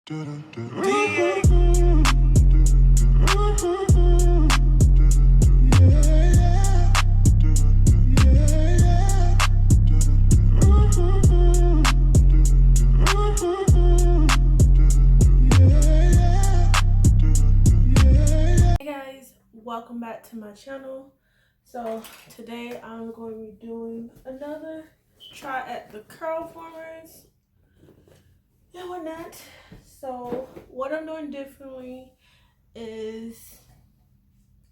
Guys, welcome back to my channel. So today I'm going to be doing another try at the Curlformers and whatnot. So what I'm doing differently is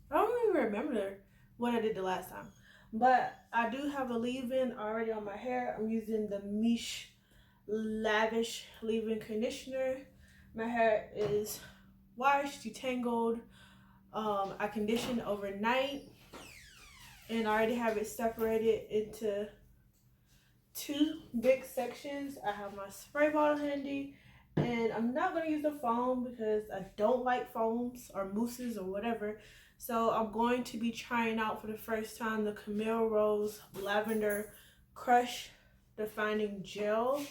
I don't even remember what I did the last time, but I do have a leave-in already on my hair. I'm using the Miche Lavish leave-in conditioner. My hair is washed, detangled. I conditioned overnight, and I already have it separated into two big sections. I have my spray bottle handy, and I'm not going to use the foam because I don't like foams or mousses or whatever. So I'm going to be trying out for the first time the Camille Rose Lavender Crush Defining Gel.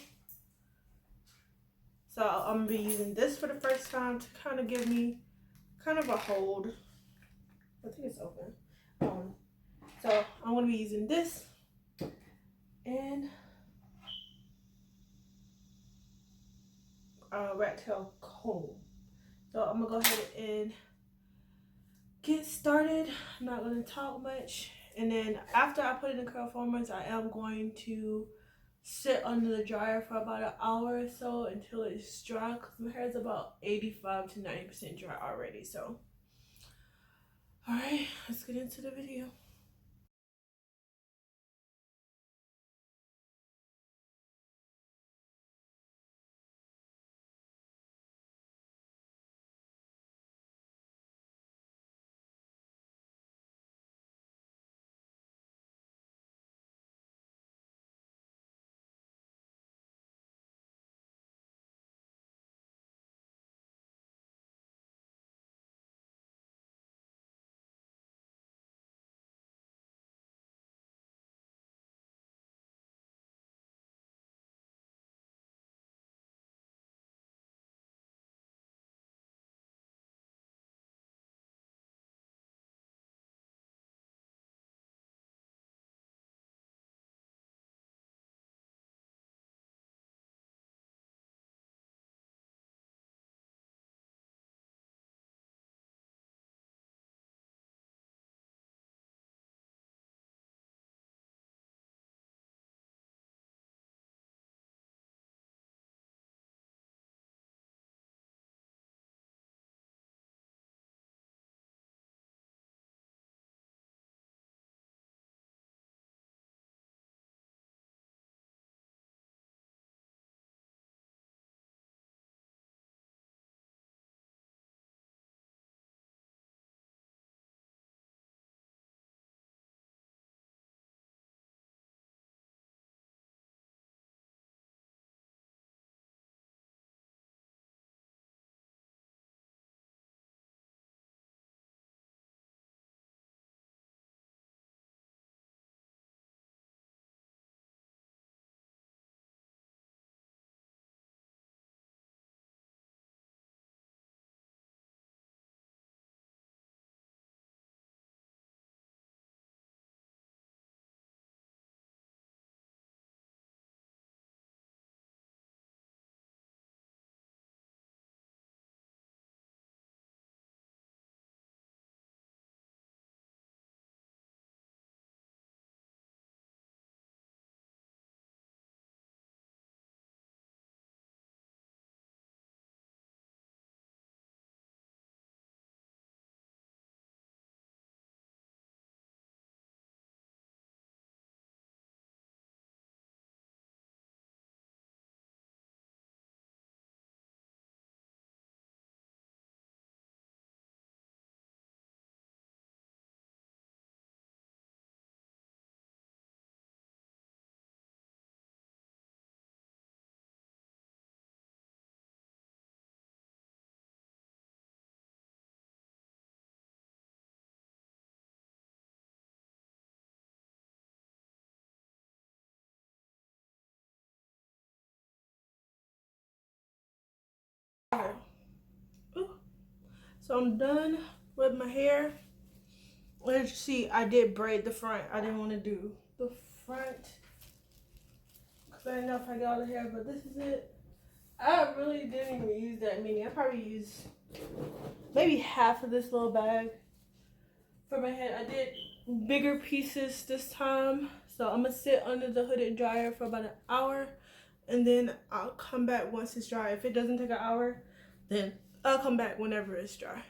So I'm going to be using this for the first time to kind of give me kind of a hold. I think it's open. So I'm going to be using this and rat tail comb. So I'm gonna go ahead and get started. I'm not gonna talk much, and then after I put it in Curlformers, I am going to sit under the dryer for about an hour or so until it's dry, because my hair is about 85 to 90% dry already. So all right, let's get into the video. Okay. Ooh. So I'm done with my hair. As you see, I did braid the front. I didn't want to do the front because I didn't know if I got all the hair, but this is it. I really didn't even use that many. I probably used maybe half of this little bag for my head. I did bigger pieces this time. So I'm going to sit under the hooded dryer for about an hour. And then I'll come back once it's dry. If it doesn't take an hour, then I'll come back whenever it's dry.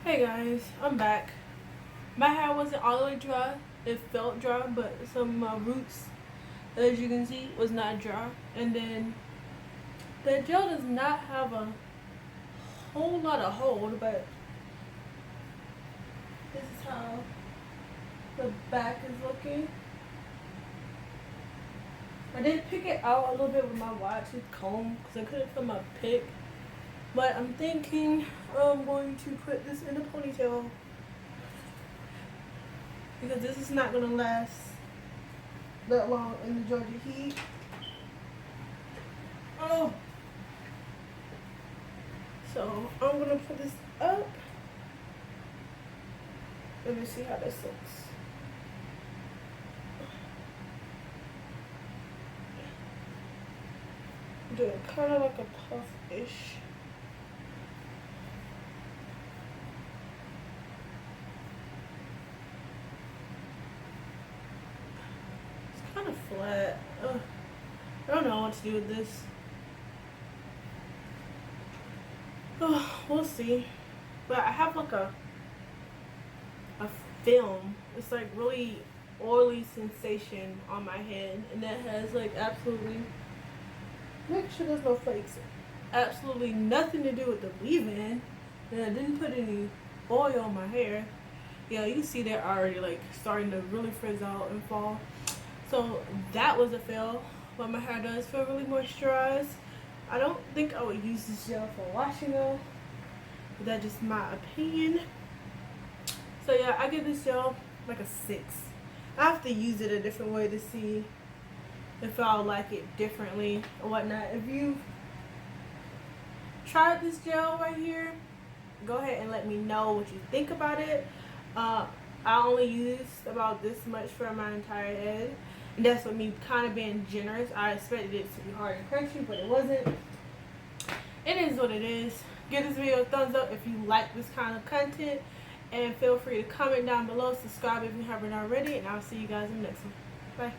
Hey guys, I'm back. My hair wasn't all the way dry. It felt dry, but some of my roots, as you can see, was not dry. And then the gel does not have a whole lot of hold, but this is how the back is looking. I did pick it out a little bit with my wide tooth comb because I couldn't find my pick. But I'm thinking I'm going to put this in a ponytail because this is not going to last that long in the Georgia heat. Oh! So I'm going to put this up. Let me see how this looks. Do it kind of like a puff-ish. It's kind of flat. Ugh. I don't know what to do with this. Oh, we'll see. But I have like a film. It's like really oily sensation on my head, and that has like absolutely, make sure there's no flakes, absolutely nothing to do with the leave-in. And I didn't put any oil on my hair. Yeah, you can see they're already like starting to really frizz out and fall. So that was a fail. But my hair does feel really moisturized. I don't think I would use this gel for washing though. But that's just my opinion. So yeah, I give this gel like a 6. I have to use it a different way to see if I'll like it differently or whatnot. If you've tried this gel right here, go ahead and let me know what you think about it. I only used about this much for my entire head, and that's with me kind of being generous. I expected it to be hard and crunchy, but it wasn't. It is what it is. Give this video a thumbs up if you like this kind of content, and feel free to comment down below, subscribe if you haven't already, and I'll see you guys in the next one. Bye.